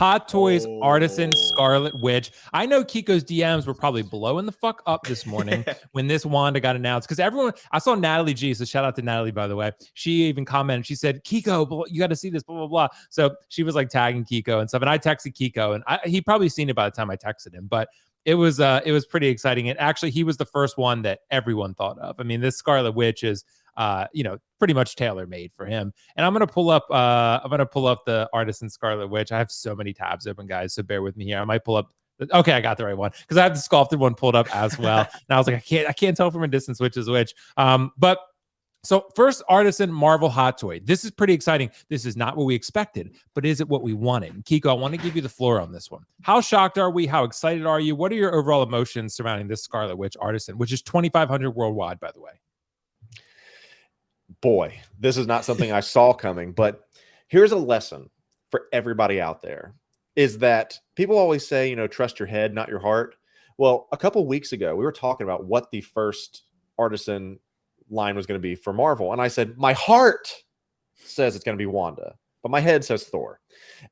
Hot Toys Artisan Scarlet Witch. I know Kiko's DMs were probably blowing the fuck up this morning when this Wanda got announced, because everyone, I saw Natalie G, so shout out to Natalie, by the way. She even commented, she said, Kiko, you got to see this, blah, blah, blah. So she was like tagging Kiko and stuff. And I texted Kiko, and he probably seen it by the time I texted him, but it was pretty exciting. And actually, he was the first one that everyone thought of. I mean, this Scarlet Witch is pretty much tailor-made for him. And I'm gonna pull up the Artisan Scarlet Witch. I have so many tabs open, guys, so bear with me here. I might pull up. Okay, I got the right one, because I have the sculpted one pulled up as well. And I was like, I can't tell from a distance which is which. But so first, Artisan Marvel Hot Toy. This is pretty exciting. This is not what we expected, but is it what we wanted? And Kiko, I want to give you the floor on this one. How shocked are we? How excited are you? What are your overall emotions surrounding this Scarlet Witch Artisan, which is 2,500 worldwide, by the way? Boy, this is not something I saw coming, but here's a lesson for everybody out there, is that people always say, trust your head, not your heart. Well, a couple weeks ago, we were talking about what the first Artisan line was going to be for Marvel. And I said, my heart says it's going to be Wanda, but my head says Thor.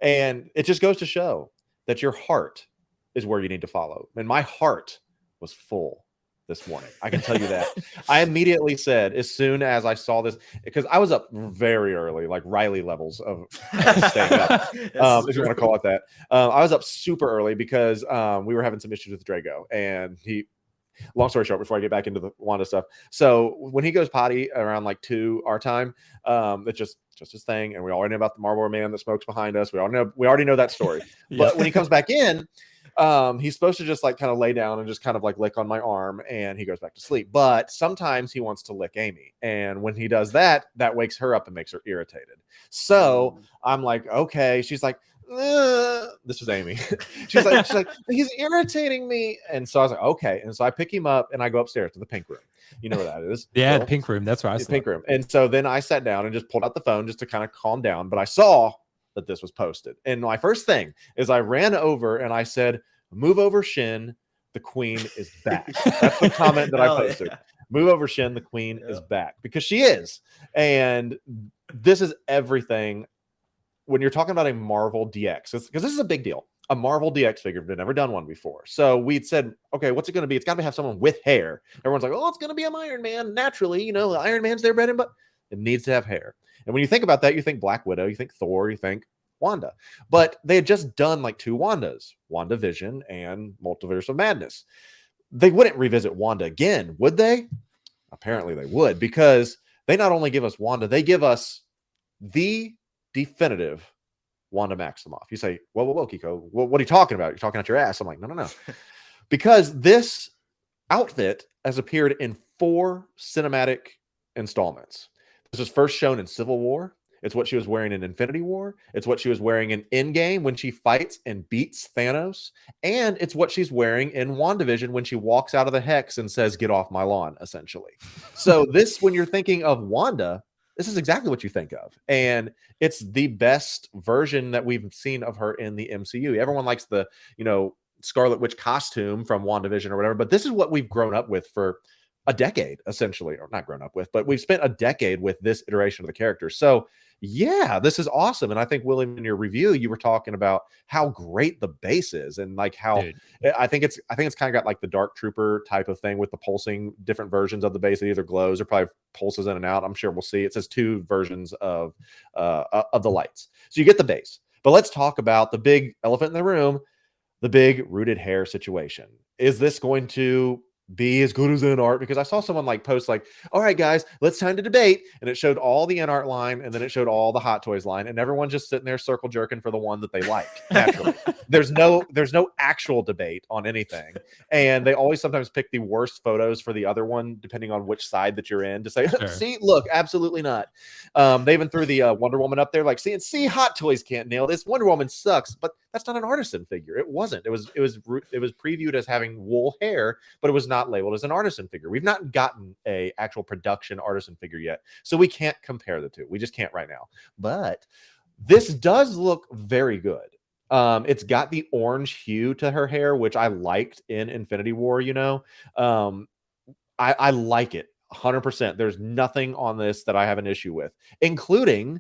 And it just goes to show that your heart is where you need to follow. And my heart was full this morning. I can tell you that. I immediately said, as soon as I saw this, because I was up very early, like Riley levels of staying up, if you want to call it that. I was up super early because we were having some issues with Drago, and long story short, before I get back into the Wanda stuff. So when he goes potty around like 2 our time, it's just his thing. And we already know about the Marlboro man that smokes behind us. We already know that story. But when he comes back in, he's supposed to just like kind of lay down and just kind of like lick on my arm, and he goes back to sleep. But sometimes he wants to lick Amy. And when he does that, that wakes her up and makes her irritated. So I'm like, okay. She's like, this was Amy. she's like, he's irritating me. And so I was like, okay. And so I pick him up and I go upstairs to the pink room. You know where that is? Yeah, the pink room. That's right. The pink room. And so then I sat down and just pulled out the phone just to kind of calm down. But I saw that this was posted. And my first thing is I ran over and I said, move over, Shin. The queen is back. That's the comment that I posted. Yeah. Move over, Shin. The queen is back, because she is. And this is everything. When you're talking about a Marvel DX, because this is a big deal, a Marvel DX figure, we've never done one before. So we'd said, okay, what's it going to be? It's got to have someone with hair. Everyone's like, oh, it's going to be an Iron Man. Naturally, Iron Man's their bread and butter. It needs to have hair. And when you think about that, you think Black Widow, you think Thor, you think Wanda. But they had just done like 2 Wandas, WandaVision and Multiverse of Madness. They wouldn't revisit Wanda again, would they? Apparently they would, because they not only give us Wanda, they give us the definitive Wanda Maximoff. You say, whoa, Kiko, what are you talking about? You're talking out your ass. I'm like, no. Because this outfit has appeared in 4 cinematic installments. This was first shown in Civil War. It's what she was wearing in Infinity War. It's what she was wearing in Endgame when she fights and beats Thanos. And it's what she's wearing in WandaVision when she walks out of the Hex and says, get off my lawn, essentially. So this, when you're thinking of Wanda, this is exactly what you think of. And it's the best version that we've seen of her in the MCU. Everyone likes the, Scarlet Witch costume from WandaVision or whatever, but this is what we've grown up with for a decade, essentially, or not grown up with, but we've spent a decade with this iteration of the character. So yeah, this is awesome. And I think, William, in your review, you were talking about how great the base is, and like how I think it's kind of got like the Dark Trooper type of thing with the pulsing different versions of the base. It either glows or probably pulses in and out. I'm sure we'll see. It says 2 versions of the lights. So you get the base, but let's talk about the big elephant in the room, the big rooted hair situation. Is this going to be as good as in art? Because I saw someone like post like, all right, guys, let's time to debate. And it showed all the in art line, and then it showed all the Hot Toys line, and everyone's just sitting there circle jerking for the one that they like. Naturally, there's no actual debate on anything. And they always sometimes pick the worst photos for the other one, depending on which side that you're in, to say, see, look, absolutely not. They even threw the Wonder Woman up there, like, see, Hot Toys can't nail this. Wonder Woman sucks, but that's not an Artisan figure. It wasn't. It was previewed as having wool hair, but it was not labeled as an Artisan figure. We've not gotten a actual production Artisan figure yet, so we can't compare the two. We just can't right now. But this does look very good. It's got the orange hue to her hair, which I liked in Infinity War. I like it 100%. There's nothing on this that I have an issue with, including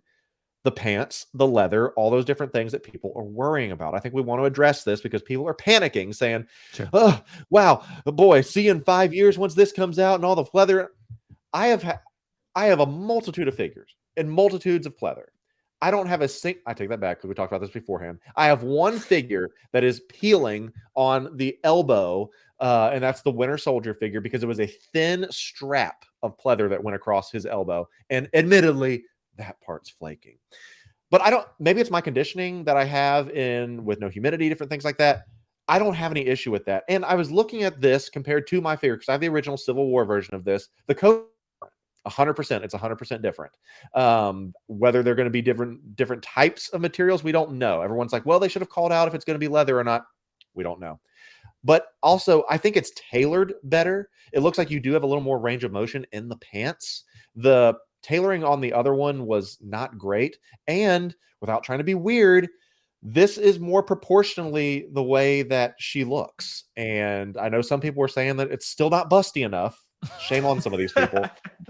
the pants, the leather, all those different things that people are worrying about. I think we want to address this because people are panicking, saying, Sure. "Oh, wow, boy, see in 5 years once this comes out and all the leather." I have I have a multitude of figures and multitudes of pleather. I don't have I take that back because we talked about this beforehand. I have one figure that is peeling on the elbow, and that's the Winter Soldier figure because it was a thin strap of pleather that went across his elbow. And admittedly, that part's flaking. But I don't, maybe it's my conditioning that I have in with no humidity, different things like that. I don't have any issue with that. And I was looking at this compared to my figure because I have the original Civil War version of this. The coat 100%. It's 100% different. Whether they're going to be different types of materials, we don't know. Everyone's like, well, they should have called out if it's going to be leather or not. We don't know. But also, I think it's tailored better. It looks like you do have a little more range of motion in the pants. The tailoring on the other one was not great. And without trying to be weird, this is more proportionally the way that she looks. And I know some people were saying that it's still not busty enough. Shame on some of these people.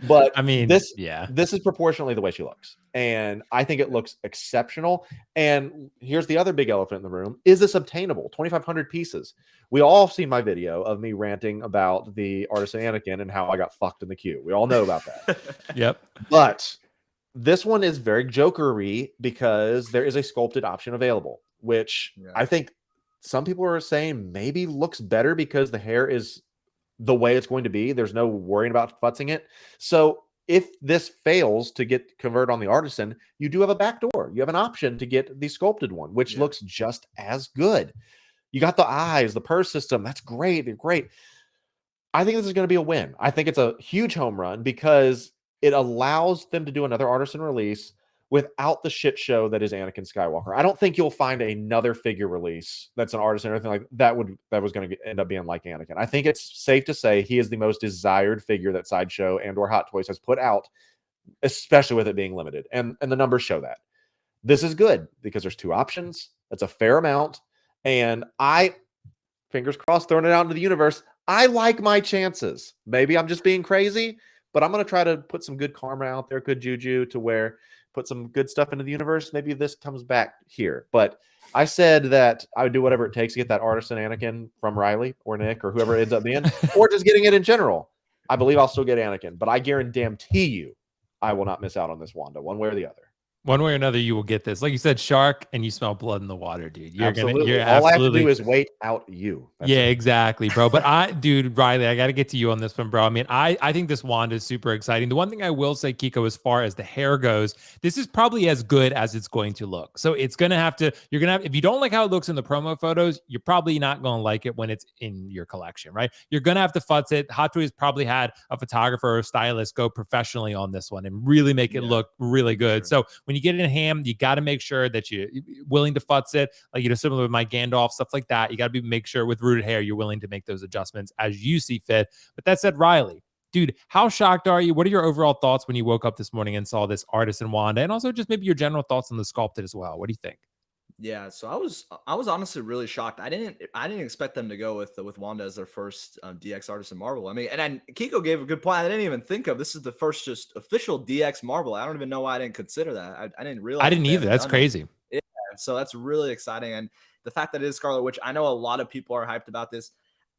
But I mean, this yeah. this is proportionally the way she looks. And I think it looks exceptional. And here's the other big elephant in the room. Is this obtainable? 2,500 pieces. We all seen my video of me ranting about the Artisan Anakin and how I got fucked in the queue. We all know about that. Yep. But this one is very jokery because there is a sculpted option available, which I think some people are saying maybe looks better because the hair is the way it's going to be. There's no worrying about futzing it. So if this fails to get converted on the Artisan, you do have a back door. You have an option to get the sculpted one, which looks just as good. You got the eyes, the purse system. That's great. They're great. I think this is going to be a win. I think it's a huge home run because it allows them to do another Artisan release without the shit show that is Anakin Skywalker. I don't think you'll find another figure release that's an Artisan or anything like that was going to end up being like Anakin. I think it's safe to say he is the most desired figure that Sideshow and or Hot Toys has put out, especially with it being limited. And the numbers show that. This is good because there's two options. That's a fair amount. And I, fingers crossed, throwing it out into the universe, I like my chances. Maybe I'm just being crazy, but I'm going to try to put some good karma out there, good juju to where put some good stuff into the universe. Maybe this comes back here. But I said that I would do whatever it takes to get that Artisan Anakin from Riley or Nick or whoever it ends up being, or just getting it in general. I believe I'll still get Anakin, but I guarantee you I will not miss out on this Wanda one way or the other. One way or another, you will get this. Like you said, shark, and you smell blood in the water, dude. You're All I have to do is wait out you. That's it. Exactly, bro. But dude, Riley, I got to get to you on this one, bro. I mean, I think this Wanda is super exciting. The one thing I will say, Kiko, as far as the hair goes, this is probably as good as it's going to look. So it's going to have to, if you don't like how it looks in the promo photos, you're probably not going to like it when it's in your collection, right? You're going to have to futz it. Hot Toys probably had a photographer or a stylist go professionally on this one and really make it look really good. Sure. So when you get it in hand, you got to make sure that you're willing to futz it. Like, similar with my Gandalf, stuff like that. You got to make sure with rooted hair, you're willing to make those adjustments as you see fit. But that said, Riley, dude, how shocked are you? What are your overall thoughts when you woke up this morning and saw this Artisan Wanda? And also just maybe your general thoughts on the sculpted as well. What do you think? Yeah, so I was honestly really shocked. I didn't expect them to go with Wanda as their first DX Artisan Marvel. I mean, and Kiko gave a good point. I didn't even think of this is the first just official DX Marvel. I don't even know why I didn't consider that. I didn't realize. I didn't either. That's crazy. Yeah, so that's really exciting. And the fact that it is Scarlet, which I know a lot of people are hyped about this,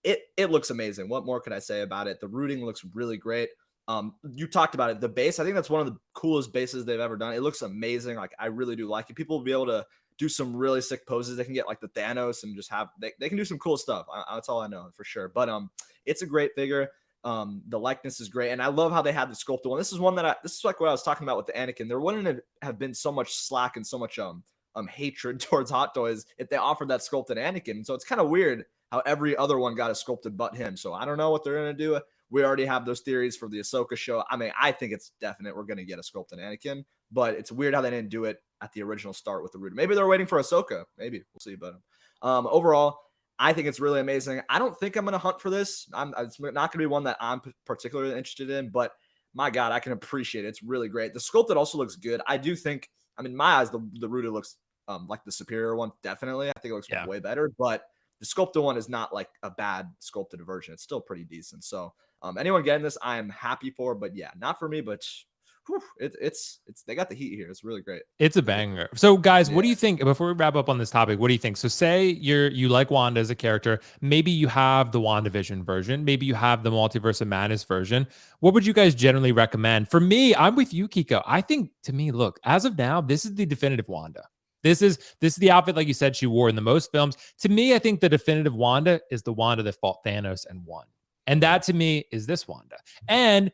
it looks amazing. What more could I say about it? The rooting looks really great. You talked about it. The base, I think that's one of the coolest bases they've ever done. It looks amazing. Like, I really do like it. People will be able to do some really sick poses. They can get like the Thanos and just have, they can do some cool stuff. That's all I know for sure. But it's a great figure. The likeness is great. And I love how they had the sculpted one. This is one that this is like what I was talking about with the Anakin. There wouldn't have been so much slack and so much hatred towards Hot Toys if they offered that sculpted Anakin. So it's kind of weird how every other one got a sculpted but him. So I don't know what they're going to do. We already have those theories for the Ahsoka show. I mean, I think it's definite we're going to get a sculpted Anakin, but it's weird how they didn't do it at the original start with the root. Maybe they're waiting for Ahsoka. Maybe we'll see. But overall, I think it's really amazing. I don't think I'm going to hunt for this. It's not going to be one that I'm particularly interested in, but my God, I can appreciate it. It's really great. The sculpted also looks good. I do think, I mean, my eyes, the rooted looks like the superior one. Definitely. I think it looks way better, but the sculpted one is not like a bad sculpted version. It's still pretty decent. So anyone getting this, I am happy for, but yeah, not for me, but it's they got the heat here. It's really great. It's a banger. So guys, what do you think before we wrap up on this topic? What do you think? So say you like Wanda as a character. Maybe you have the WandaVision version. Maybe you have the Multiverse of Madness version. What would you guys generally recommend? For me, I'm with you, Kiko. I think to me, look, as of now, this is the definitive Wanda. This is the outfit, like you said, she wore in the most films. To me, I think the definitive Wanda is the Wanda that fought Thanos and won. And that to me is this Wanda. And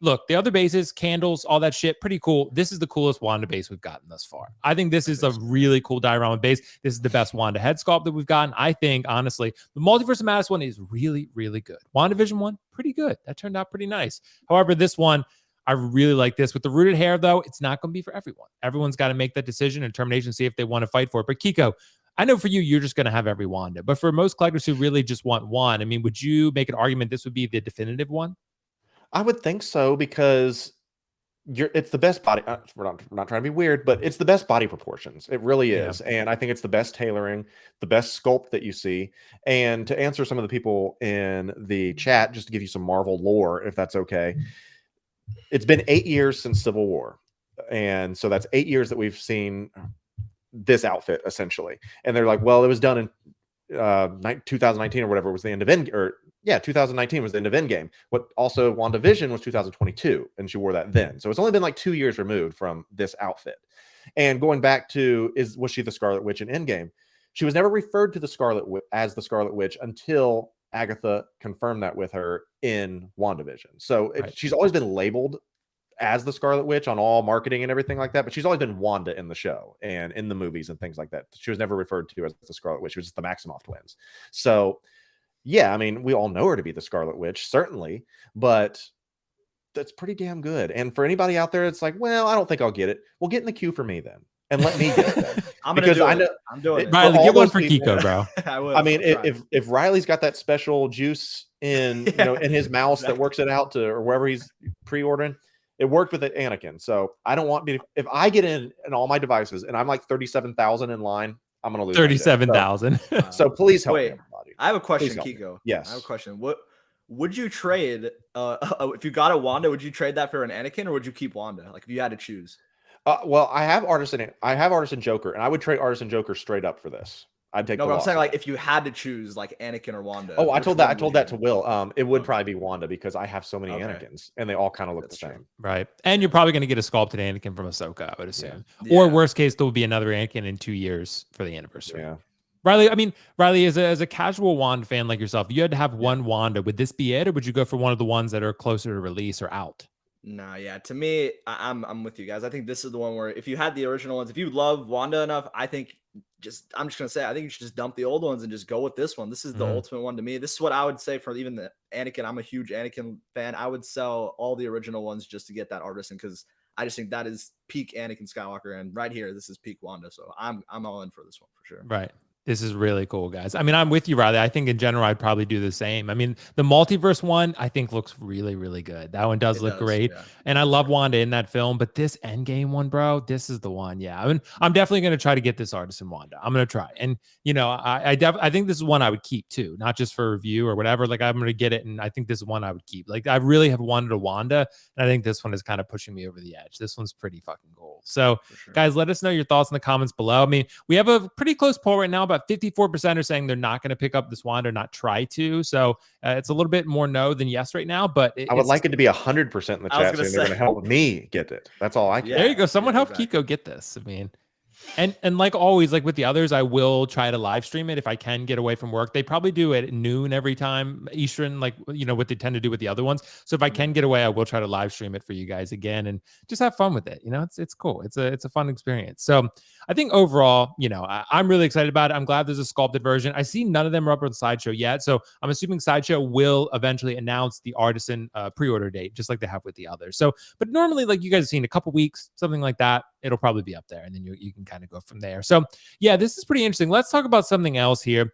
look, the other bases, candles, all that shit, pretty cool. This is the coolest Wanda base we've gotten thus far. I think this is a really cool diorama base. This is the best Wanda head sculpt that we've gotten. I think, honestly, the Multiverse of Madness one is really, really good. WandaVision one, pretty good. That turned out pretty nice. However, this one, I really like this. With the rooted hair, though, it's not going to be for everyone. Everyone's got to make that decision and determination, see if they want to fight for it. But Kiko, I know for you, you're just going to have every Wanda. But for most collectors who really just want one, I mean, would you make an argument this would be the definitive one? I would think so, because it's the best body. We're not trying to be weird, but it's the best body proportions. It really is. And I think it's the best tailoring, the best sculpt that you see. And to answer some of the people in the chat, just to give you some Marvel lore, if that's okay. It's been 8 years since Civil War. And so that's 8 years that we've seen this outfit, essentially. And they're like, well, it was done in 2019 or whatever was the end of 2019 was the end of Endgame. What also WandaVision was 2022, and she wore that then. So it's only been like 2 years removed from this outfit. And going back to, was she the Scarlet Witch in Endgame? She was never referred to as the Scarlet Witch until Agatha confirmed that with her in WandaVision. So she's always been labeled as the Scarlet Witch on all marketing and everything like that, but she's always been Wanda in the show and in the movies and things like that. She was never referred to as the Scarlet Witch. She was just the Maximoff twins. So yeah, I mean, we all know her to be the Scarlet Witch, certainly, but that's pretty damn good. And for anybody out there, it's like, well, I don't think I'll get it. Well, get in the queue for me then, and let me get it then. I'm doing it. Riley, get one for Kiko, bro. I mean, if Riley's got that special juice in in his mouse that works it out to, or wherever he's pre-ordering, it worked with Anakin. So I don't want if I get in all my devices and I'm like 37,000 in line, I'm gonna lose 37,000. So please help me, everybody. I have a question, Kiko. Yes, I have a question. What would you trade if you got a Wanda? Would you trade that for an Anakin, or would you keep Wanda? Like if you had to choose. Well, I have Artisan Joker, and I would trade Artisan Joker straight up for this. I'd take. No, but I'm saying like if you had to choose like Anakin or Wanda. Oh, I told that to Will. It would probably be Wanda because I have so many Anakins, and they all kind of look the same. Right, and you're probably going to get a sculpted Anakin from Ahsoka, I would assume. Yeah. Or worst case, there will be another Anakin in 2 years for the anniversary. Yeah. Riley, as a casual Wanda fan like yourself, if you had to have one Wanda, would this be it, or would you go for one of the ones that are closer to release or out? No, yeah. To me, I'm with you guys. I think this is the one where if you had the original ones, if you love Wanda enough, I think I'm just gonna say I think you should just dump the old ones and just go with this one. This is the ultimate one to me. This is what I would say for even the Anakin. I'm a huge Anakin fan. I would sell all the original ones just to get that Artisan, because I just think that is peak Anakin Skywalker, and right here, this is peak Wanda. So I'm all in for this one for sure. Right. This is really cool, guys. I mean, I'm with you, Riley. I think in general, I'd probably do the same. I mean, the multiverse one, I think looks really, really good. That one does look great. Yeah. And I love Wanda in that film, but this Endgame one, bro, this is the one. Yeah. I mean, I'm definitely going to try to get this Artisan Wanda. I'm going to try. And, I think this is one I would keep too, not just for review or whatever. Like, I'm going to get it. And I think this is one I would keep. Like, I really have wanted a Wanda. And I think this one is kind of pushing me over the edge. This one's pretty fucking cool. So, guys, let us know your thoughts in the comments below. I mean, we have a pretty close poll right now. About 54% are saying they're not going to pick up this Wanda or not try to. So it's a little bit more no than yes right now. But I would like it to be 100% in the chat. So they're going to help me get it. That's all I can. There you go. Someone help Kiko get this. I mean, and like always, like with the others, I will try to live stream it if I can get away from work. They probably do it at noon every time Eastern, like, what they tend to do with the other ones. So if I can get away, I will try to live stream it for you guys again and just have fun with it. It's cool. It's a fun experience. So I think overall, I'm really excited about it. I'm glad there's a sculpted version. I see none of them are up on Sideshow yet. So I'm assuming Sideshow will eventually announce the Artisan pre-order date, just like they have with the others. So, but normally, like you guys have seen, a couple weeks, something like that, it'll probably be up there, and then you can kind of go from there. So yeah, this is pretty interesting. Let's talk about something else here.